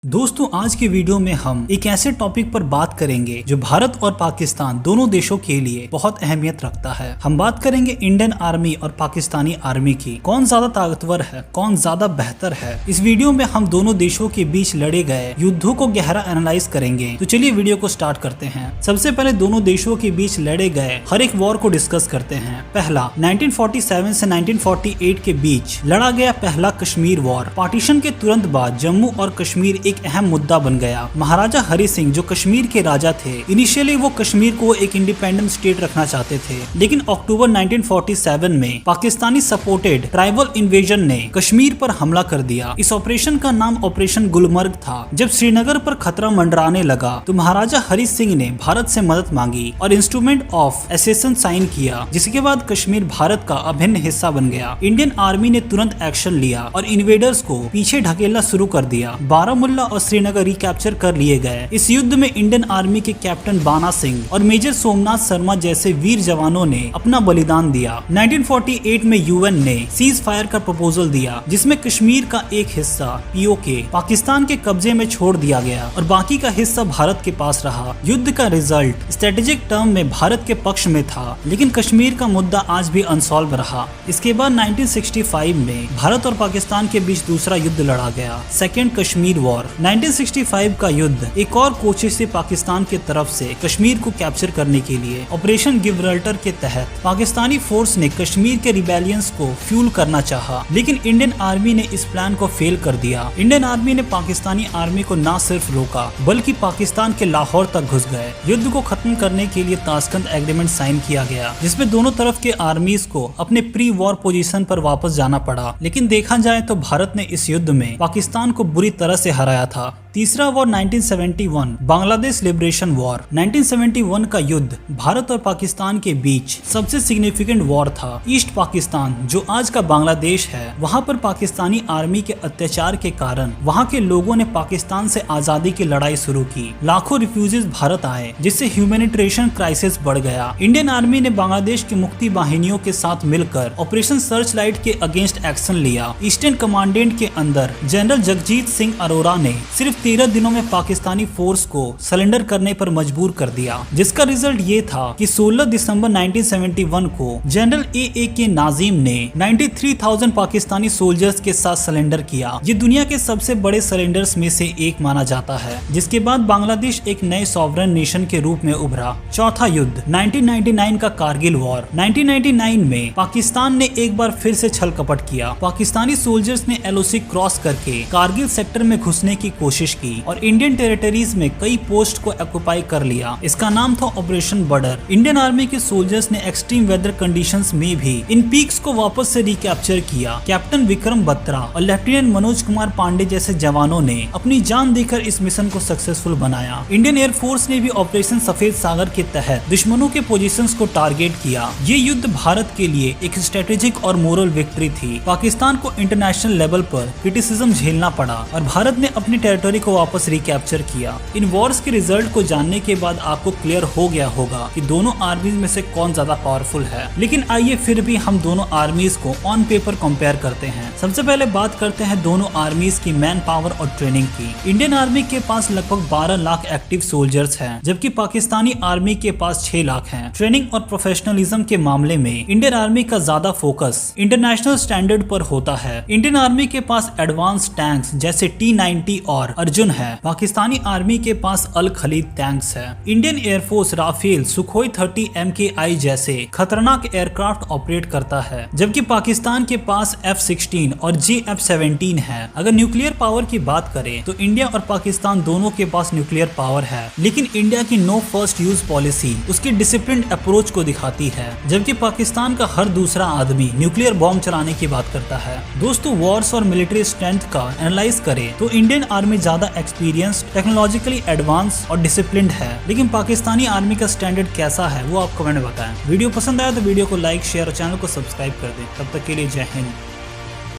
दोस्तों आज के वीडियो में हम एक ऐसे टॉपिक पर बात करेंगे जो भारत और पाकिस्तान दोनों देशों के लिए बहुत अहमियत रखता है। हम बात करेंगे इंडियन आर्मी और पाकिस्तानी आर्मी की, कौन ज्यादा ताकतवर है, कौन ज्यादा बेहतर है। इस वीडियो में हम दोनों देशों के बीच लड़े गए युद्धों को गहरा एनालाइज करेंगे। तो चलिए वीडियो को स्टार्ट करते हैं। सबसे पहले दोनों देशों के बीच लड़े गए हर एक वॉर को डिस्कस करते हैं। पहला 1947 से 1948 के बीच लड़ा गया पहला कश्मीर वॉर। पार्टीशन के तुरंत बाद जम्मू और कश्मीर एक अहम मुद्दा बन गया। महाराजा हरि सिंह जो कश्मीर के राजा थे, इनिशियली वो कश्मीर को एक इंडिपेंडेंट स्टेट रखना चाहते थे, लेकिन अक्टूबर 1947 में पाकिस्तानी सपोर्टेड ट्राइबल इन्वेजन ने कश्मीर पर हमला कर दिया। इस ऑपरेशन का नाम ऑपरेशन गुलमर्ग था। जब श्रीनगर पर खतरा मंडराने लगा तो महाराजा हरि सिंह ने भारत से मदद मांगी और इंस्ट्रूमेंट ऑफ एसेशन साइन किया, जिसके बाद कश्मीर भारत का अभिन्न हिस्सा बन गया। इंडियन आर्मी ने तुरंत एक्शन लिया और इन्वेडर्स को पीछे ढकेलना शुरू कर दिया। बारामुल्ला और श्रीनगर रिकैप्चर कर लिए गए। इस युद्ध में इंडियन आर्मी के कैप्टन बाना सिंह और मेजर सोमनाथ शर्मा जैसे वीर जवानों ने अपना बलिदान दिया। 1948 में यूएन ने सीज फायर का प्रपोजल दिया, जिसमें कश्मीर का एक हिस्सा पीओके पाकिस्तान के कब्जे में छोड़ दिया गया और बाकी का हिस्सा भारत के पास रहा। युद्ध का रिजल्ट स्ट्रेटेजिक टर्म में भारत के पक्ष में था, लेकिन कश्मीर का मुद्दा आज भी अनसॉल्व रहा। इसके बाद 1965 में भारत और पाकिस्तान के बीच दूसरा युद्ध लड़ा गया, सेकेंड कश्मीर वॉर। 1965 का युद्ध एक और कोशिश से पाकिस्तान के तरफ से कश्मीर को कैप्चर करने के लिए ऑपरेशन गिब्राल्टर के तहत पाकिस्तानी फोर्स ने कश्मीर के रिबेलियंस को फ्यूल करना चाहा, लेकिन इंडियन आर्मी ने इस प्लान को फेल कर दिया। इंडियन आर्मी ने पाकिस्तानी आर्मी को न सिर्फ रोका बल्कि पाकिस्तान के लाहौर तक घुस गए। युद्ध को खत्म करने के लिए ताशकंद एग्रीमेंट साइन किया गया, जिसमें दोनों तरफ के आर्मीज को अपने प्री वॉर पोजीशन पर वापस जाना पड़ा। लेकिन देखा जाए तो भारत ने इस युद्ध में पाकिस्तान को बुरी तरह से हराया था। तीसरा वॉर 1971 बांग्लादेश लिबरेशन वॉर। 1971 का युद्ध भारत और पाकिस्तान के बीच सबसे सिग्निफिकेंट वॉर था। ईस्ट पाकिस्तान जो आज का बांग्लादेश है, वहां पर पाकिस्तानी आर्मी के अत्याचार के कारण वहां के लोगों ने पाकिस्तान से आजादी की लड़ाई शुरू की। लाखों रिफ्यूजीज भारत आए, जिससे ह्यूमैनिटेरियन क्राइसिस बढ़ गया। इंडियन आर्मी ने बांग्लादेश की मुक्ति वाहिनियों के साथ मिलकर ऑपरेशन सर्च लाइट के अगेंस्ट एक्शन लिया। ईस्टर्न कमांडेंट के अंदर जनरल जगजीत सिंह अरोरा ने सिर्फ 13 दिनों में पाकिस्तानी फोर्स को सरेंडर करने पर मजबूर कर दिया, जिसका रिजल्ट ये था कि 16 दिसंबर 1971 को जनरल ए के नाजिम ने 93,000 पाकिस्तानी सोल्जर्स के साथ सरेंडर किया। ये दुनिया के सबसे बड़े सरेंडर्स में से एक माना जाता है, जिसके बाद बांग्लादेश एक नए सॉवरन नेशन के रूप में उभरा। चौथा युद्ध 1999 का कारगिल वॉर। 1999 में पाकिस्तान ने एक बार फिर से छल कपट किया। पाकिस्तानी सोल्जर्स ने एलओसी क्रॉस करके कारगिल सेक्टर में घुसने की कोशिश की और इंडियन टेरिटरीज में कई पोस्ट को ऑक्युपाई कर लिया। इसका नाम था ऑपरेशन बॉर्डर। इंडियन आर्मी के सोल्जर्स ने एक्सट्रीम वेदर कंडीशंस में भी इन पीक्स को वापस से रिकैप्चर किया। कैप्टन विक्रम बत्रा और लेफ्टिनेंट मनोज कुमार पांडे जैसे जवानों ने अपनी जान देकर इस मिशन को सक्सेसफुल बनाया। इंडियन एयरफोर्स ने भी ऑपरेशन सफेद सागर के तहत दुश्मनों के पोजीशंस को टारगेट किया। ये युद्ध भारत के लिए एक स्ट्रेटेजिक और मोरल विक्ट्री थी। पाकिस्तान को इंटरनेशनल लेवल पर क्रिटिसिज्म झेलना पड़ा और भारत ने अपनी टेरिटरी को वापस रिकैप्चर किया। इन वॉर्स के रिजल्ट को जानने के बाद आपको क्लियर हो गया होगा कि दोनों आर्मीज में से कौन ज्यादा पावरफुल है। लेकिन आइए फिर भी हम दोनों आर्मीज को ऑन पेपर कंपेयर करते हैं। सबसे पहले बात करते हैं दोनों आर्मीज की मैन पावर और ट्रेनिंग की। इंडियन आर्मी के पास लगभग 12 लाख एक्टिव सोल्जर्स हैं, जबकि पाकिस्तानी आर्मी के पास 6 लाख हैं। ट्रेनिंग और प्रोफेशनलिज्म के मामले में इंडियन आर्मी का ज्यादा फोकस इंटरनेशनल स्टैंडर्ड पर होता है। इंडियन आर्मी के पास एडवांस टैंक्स जैसे T-90 और अर्जुन है। पाकिस्तानी आर्मी के पास अल खलीद टैंक्स है। Indian air force Rafale, Sukhoi 30 MKI जैसे खतरनाक एयरक्राफ्ट ऑपरेट करता है, जबकि पाकिस्तान के पास F-16 और JF-17 है। अगर न्यूक्लियर पावर की बात करें तो इंडिया और पाकिस्तान दोनों के पास न्यूक्लियर पावर है, लेकिन इंडिया की नो फर्स्ट यूज पॉलिसी उसकी डिसिप्लिन अप्रोच को दिखाती है, जबकि पाकिस्तान का हर दूसरा आदमी न्यूक्लियर बॉम्ब चलाने की बात करता है। दोस्तों, वॉर्स और मिलिट्री स्ट्रेंथ का एनालाइज करें तो इंडियन आर्मी ज्यादा एक्सपीरियंस्ड, टेक्नोलॉजिकली एडवांस और डिसिप्लिन्ड है, लेकिन पाकिस्तानी आर्मी का स्टैंडर्ड कैसा है वो आप कमेंट में बताएं। वीडियो पसंद आया तो वीडियो को लाइक, शेयर और चैनल को सब्सक्राइब कर दें। तब तक के लिए जय हिंद।